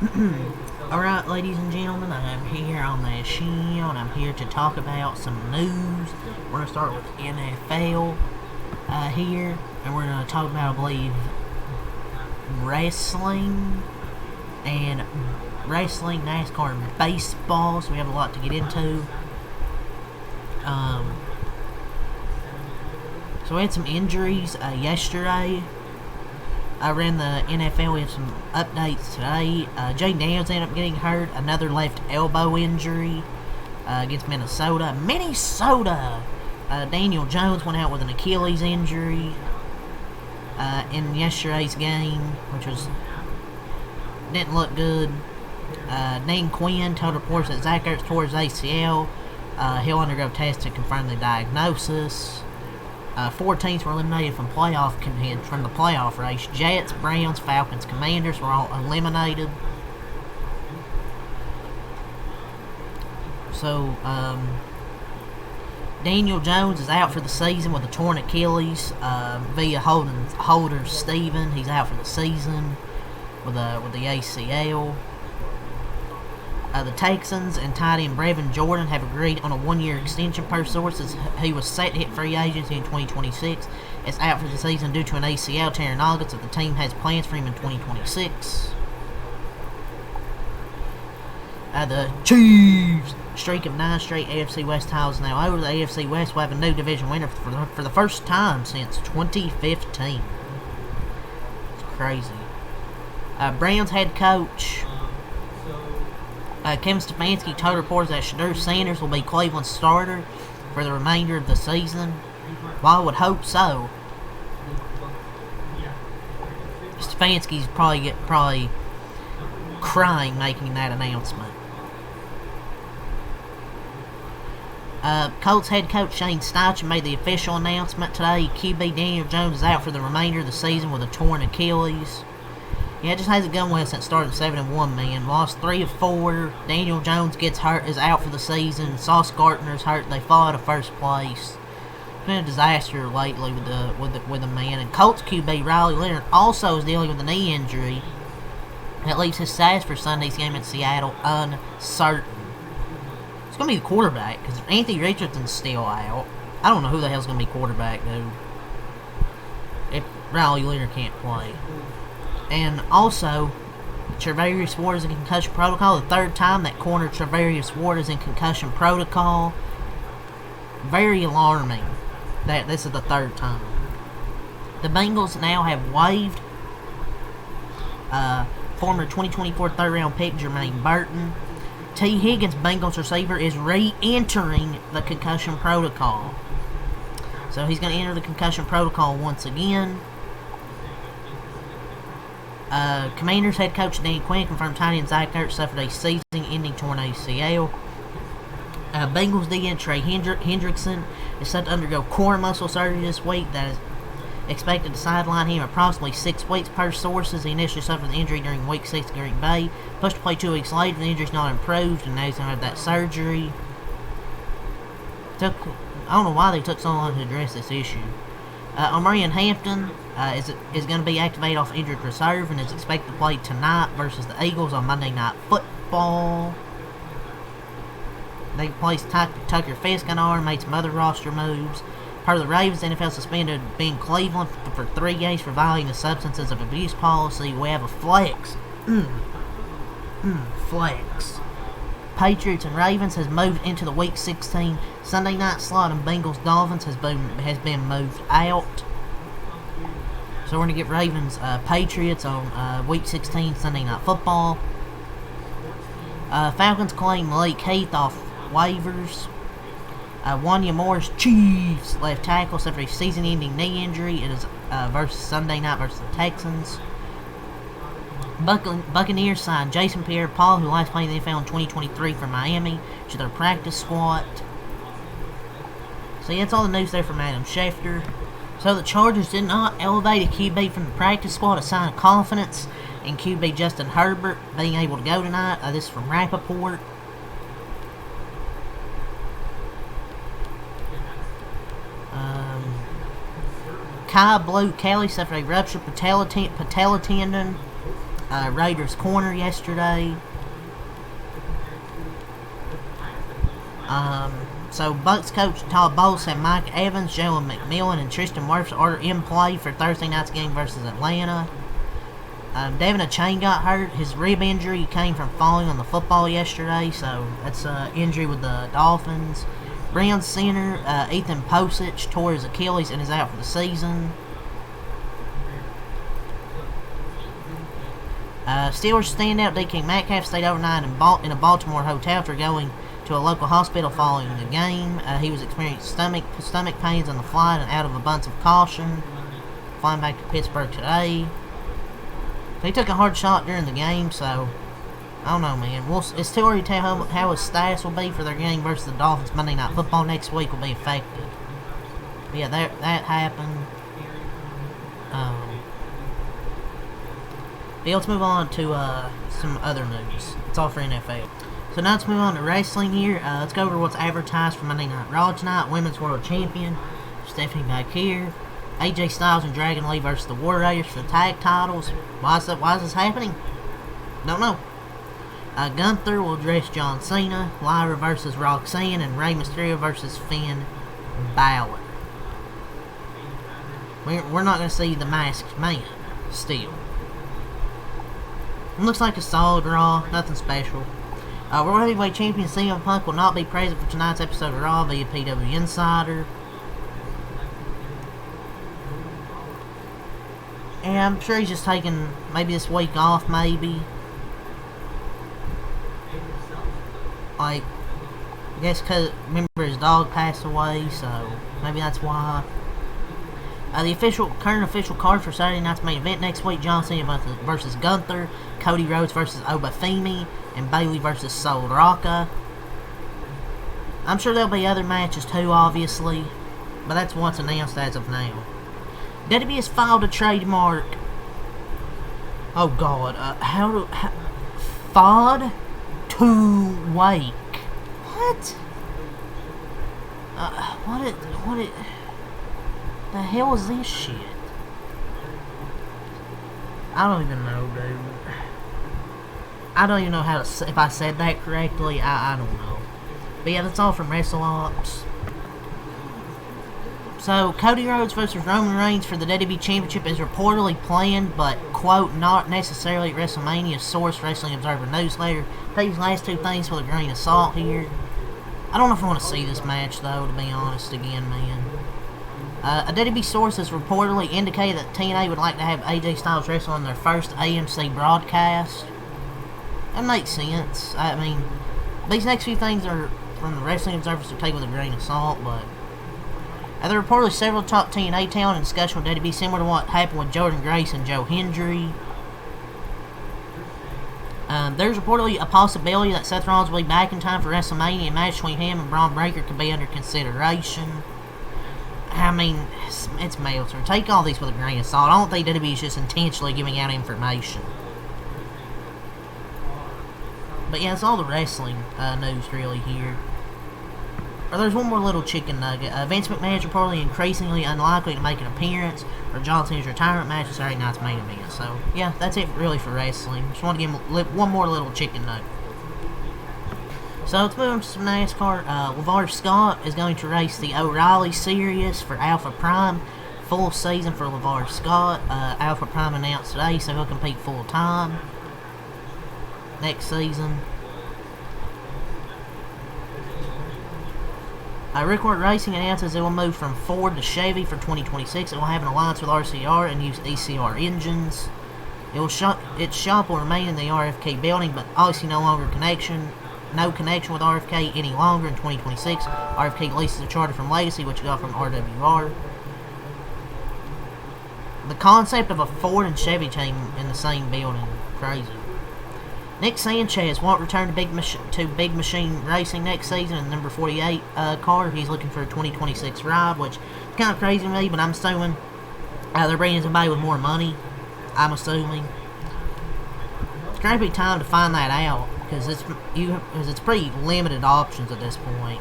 Alright, ladies and gentlemen, I'm here on the show, and I'm here to talk about some news. We're going to start with NFL here, and we're going to talk about, I believe, wrestling, NASCAR, and baseball, so we have a lot to get into. So we had some injuries yesterday. I ran the NFL. We have some updates today. Jay Daniels ended up getting hurt. Another left elbow injury against Minnesota. Daniel Jones went out with an Achilles injury in yesterday's game, which didn't look good. Dan Quinn told reporters that Zach Ertz tore his ACL. He'll undergo tests to confirm the diagnosis. 4 teams were eliminated from the playoff race. Jets, Browns, Falcons, Commanders were all eliminated. So, Daniel Jones is out for the season with a torn Achilles via Holder Steven. He's out for the season with the ACL. The Texans and tight end Brevin Jordan have agreed on a 1-year extension per sources. He was set to hit free agency in 2026. Is out for the season due to an ACL tear in August, so the team has plans for him in 2026. The Chiefs' streak of 9 straight AFC West titles now over. The AFC West will have a new division winner for the first time since 2015. It's crazy. Browns head coach Kevin Stefanski told reporters that Shedeur Sanders will be Cleveland's starter for the remainder of the season. Well, I would hope so. Stefanski's probably crying making that announcement. Colts head coach Shane Steichen made the official announcement today. QB Daniel Jones is out for the remainder of the season with a torn Achilles. Yeah, it just hasn't gone well since starting 7-1, man. Lost 3 of 4. Daniel Jones gets hurt, is out for the season. Sauce Gardner's hurt. They fall out of first place. It's been a disaster lately with the man. And Colts QB Riley Leonard also is dealing with a knee injury that leaves his status for Sunday's game in Seattle uncertain. It's going to be the quarterback because Anthony Richardson's still out. I don't know who the hell's going to be quarterback, dude, if Riley Leonard can't play. And also, Travarius Ward is in concussion protocol. The third time that corner Travarius Ward is in concussion protocol. Very alarming that this is the third time. The Bengals now have waived former 2024 third-round pick Jermaine Burton. T. Higgins, Bengals receiver, is re-entering the concussion protocol. So he's going to enter the concussion protocol once again. Commanders head coach Dan Quinn confirmed tight end Zach Ertz suffered a season-ending torn ACL. Bengals DN Trey Hendrickson is set to undergo core muscle surgery this week that is expected to sideline him approximately 6 weeks per sources. He initially suffered the injury during Week 6 at Green Bay. Pushed to play 2 weeks later. The injury's not improved, and now he's going to have that surgery. I don't know why they took so long to address this issue. Omarion Hampton is going to be activated off injured reserve and is expected to play tonight versus the Eagles on Monday Night Football. They placed Tucker Fisk on IR and made some other roster moves. Per the Ravens, the NFL suspended Ben Cleveland for 3 games for violating the substances of abuse policy. We have a flex. Flex. Patriots and Ravens has moved into the Week 16 Sunday night slot, and Bengals Dolphins has been moved out. So we're going to get Ravens Patriots on Week 16 Sunday Night Football. Falcons claim Malik Heath off waivers. Wanya Moore's Chiefs left tackle suffered a season-ending knee injury. It is versus Sunday night versus the Texans. Buccaneers signed Jason Pierre-Paul, who last played in the NFL in 2023 for Miami, to their practice squad. So yeah, that's all the news there from Adam Schefter. So the Chargers did not elevate a QB from the practice squad, a sign of confidence in QB Justin Herbert being able to go tonight. This is from Rappaport. Kai Blue Kelly suffered a ruptured patella tendon Raiders corner yesterday. So Bucks coach Todd Bowles said Mike Evans, Jalen McMillan, and Tristan Wirfs are in play for Thursday night's game versus Atlanta. Devin Achane got hurt. His rib injury came from falling on the football yesterday, so that's an injury with the Dolphins. Browns center Ethan Posich tore his Achilles and is out for the season. Steelers standout DK Metcalf stayed overnight in a Baltimore hotel after going to a local hospital following the game. He was experiencing stomach pains on the flight and out of abundance of caution. Flying back to Pittsburgh today. He took a hard shot during the game, so I don't know, man. It's too early to tell how his status will be for their game versus the Dolphins Monday Night Football next week will be affected. But yeah, that happened. But let's move on to some other news. It's all for NFL. So now let's move on to wrestling here. Let's go over what's advertised for Monday Night Raw tonight. Women's World Champion Stephanie back here. AJ Styles and Dragon Lee versus the War Raiders for the tag titles. Why is this happening? Don't know. Gunther will address John Cena. Lyra versus Roxanne. And Rey Mysterio versus Finn Balor. We're not going to see the Masked Man still. It looks like a solid Raw. Nothing special. World Heavyweight Champion CM Punk will not be present for tonight's episode of Raw via PW Insider. And I'm sure he's just taking maybe this week off, maybe. Like, I guess because, remember, his dog passed away, so maybe that's why. The current official card for Saturday night's main event next week: John Cena versus Gunther, Cody Rhodes versus Obafemi, and Bayley versus Sol Rocca. I'm sure there'll be other matches too, obviously, but that's what's announced as of now. WWE has filed a trademark. Oh God, FOD to wake. What? What the hell is this shit? I don't even know, dude. I don't even know if I said that correctly. I don't know. But yeah, that's all from WrestleOps. So, Cody Rhodes versus Roman Reigns for the WWE Championship is reportedly planned, but, quote, not necessarily at WrestleMania. Source Wrestling Observer Newsletter. Take these last two things with a grain of salt here. I don't know if I want to see this match, though, to be honest, again, man. A WWE source has reportedly indicated that TNA would like to have AJ Styles wrestle on their first AMC broadcast. That makes sense. I mean, these next few things are from the Wrestling Observer, so take with a grain of salt, but there are reportedly several top TNA talent in discussion with WWE, similar to what happened with Jordan Grace and Joe Hendry. There's reportedly a possibility that Seth Rollins will be back in time for WrestleMania. A match between him and Braun Breaker could be under consideration. I mean, it's Meltzer. Take all these with a grain of salt. I don't think WWE is just intentionally giving out information. But yeah, it's all the wrestling news really here. There's one more little chicken nugget. Vince McMahon is reportedly increasingly unlikely to make an appearance for John Cena's retirement match at Saturday night's main event. So, yeah, that's it really for wrestling. Just want to give him one more little chicken nugget. So, let's move on to some NASCAR. LeVar Scott is going to race the O'Reilly Series for Alpha Prime. Full season for LeVar Scott. Alpha Prime announced today, so he'll compete full time next season. Rickward Racing announces it will move from Ford to Chevy for 2026. It will have an alliance with RCR and use ECR engines. Its shop will remain in the RFK building, but obviously no connection with RFK any longer in 2026. RFK leases a charter from Legacy, which got from RWR. The concept of a Ford and Chevy team in the same building, crazy. Nick Sanchez won't return to Big Machine Racing next season in the number 48 car. He's looking for a 2026 ride, which is kind of crazy to me, but I'm assuming they're bringing somebody with more money. I'm assuming. It's going to be time to find that out, because it's pretty limited options at this point.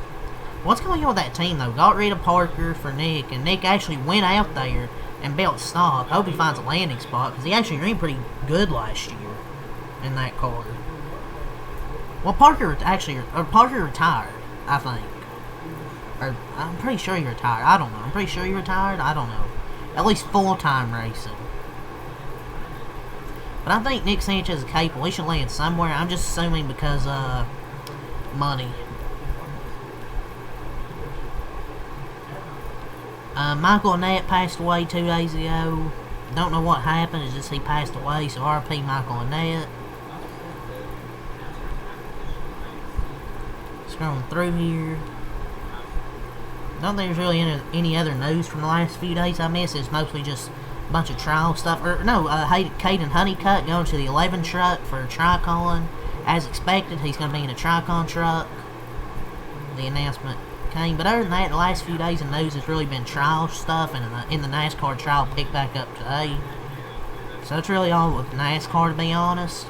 What's going on with that team, though? Got rid of Parker for Nick, and Nick actually went out there and belt stock. I hope he finds a landing spot, because he actually ran pretty good last year in that car. Well, Parker retired, I think. Or, I'm pretty sure he retired. I don't know. I'm pretty sure he retired. I don't know. At least full-time racing. But I think Nick Sanchez is capable. He should land somewhere. I'm just assuming because, money. Michael Annett passed away 2 days ago. Don't know what happened. It's just he passed away. So RP Michael Annett. Scrolling through here. Don't think there's really any other news from the last few days I missed. It's mostly just a bunch of trial stuff. Caden Honeycutt going to the 11 truck for a Tricon. As expected, he's going to be in a Tricon truck. The announcement came. But other than that, the last few days of news has really been trial stuff. And in the NASCAR trial picked back up today. So that's really all with NASCAR, to be honest.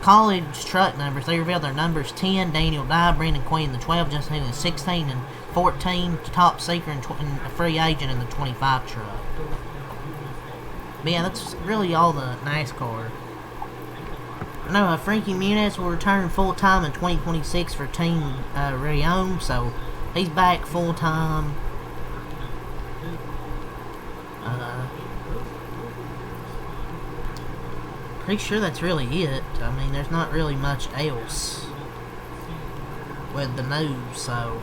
College truck numbers. They revealed their numbers: 10, Daniel Dye, Brendan Quinn, the 12, Justin Haley, 16, and 14, top seeker and a free agent in the 25 truck. But yeah, that's really all the NASCAR. I know Frankie Muniz will return full-time in 2026 for Team Rion, so he's back full-time. Pretty sure that's really it. I mean, there's not really much else with the news, so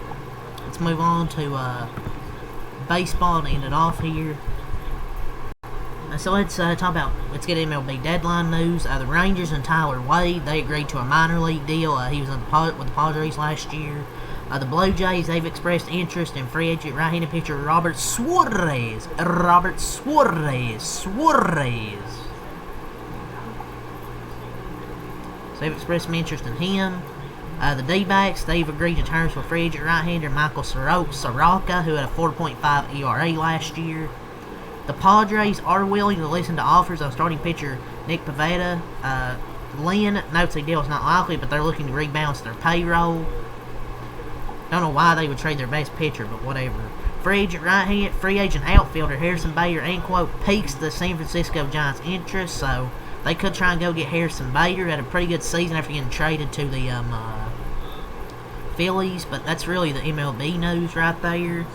let's move on to baseball to end it off here. So let's get MLB deadline news. The Rangers and Tyler Wade, they agreed to a minor league deal. He was with the Padres last year. The Blue Jays, they've expressed interest in free agent right-handed pitcher Robert Suarez. So they've expressed some interest in him. The D-backs, they've agreed to terms with free agent right-hander Michael Soroka, who had a 4.5 ERA last year. The Padres are willing to listen to offers of starting pitcher Nick Pivetta. Lynn notes the deal is not likely, but they're looking to rebalance their payroll. Don't know why they would trade their best pitcher, but whatever. Free agent outfielder Harrison Bader, end quote, piques the San Francisco Giants' interest, so they could try and go get Harrison Bader. Had a pretty good season after getting traded to the Phillies, but that's really the MLB news right there.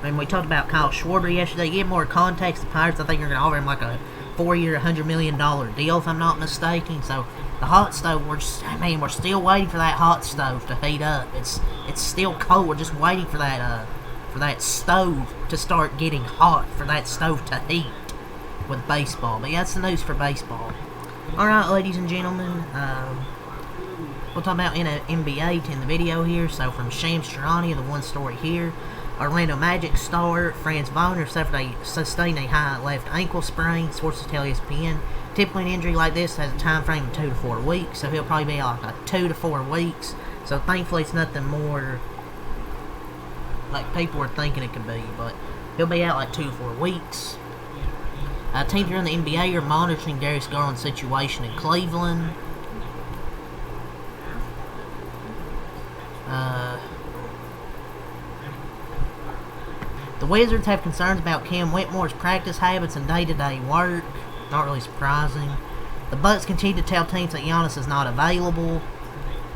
And we talked about Kyle Schwarber yesterday. To get more context, the Pirates, I think, are going to offer him like a 4-year, $100 million deal, if I'm not mistaken. So the hot stove, we're still waiting for that hot stove to heat up. It's still cold. We're just waiting for that stove to start getting hot, for that stove to heat with baseball. But yeah, that's the news for baseball. Alright, ladies and gentlemen, we'll talk about NBA to end the video here. So from Shams Charania, the one story here. Orlando Magic star Franz Wagner sustained a high left ankle sprain. Sources tell ESPN. Typically an injury like this has a time frame of 2 to 4 weeks, so he'll probably be like a 2 to 4 weeks. So thankfully it's nothing more like people are thinking it could be, but he'll be out like 2 to 4 weeks. Teams around the NBA are monitoring Darius Garland's situation in Cleveland. The Wizards have concerns about Cam Whitmore's practice habits and day-to-day work. Not really surprising. The Bucks continue to tell teams that Giannis is not available.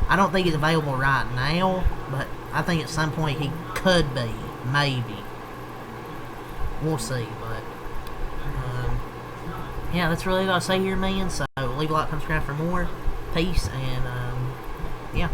I don't think he's available right now, but I think at some point he could be. Maybe. We'll see, but yeah, that's really all I say here, man. So leave a like, subscribe for more. Peace, and yeah.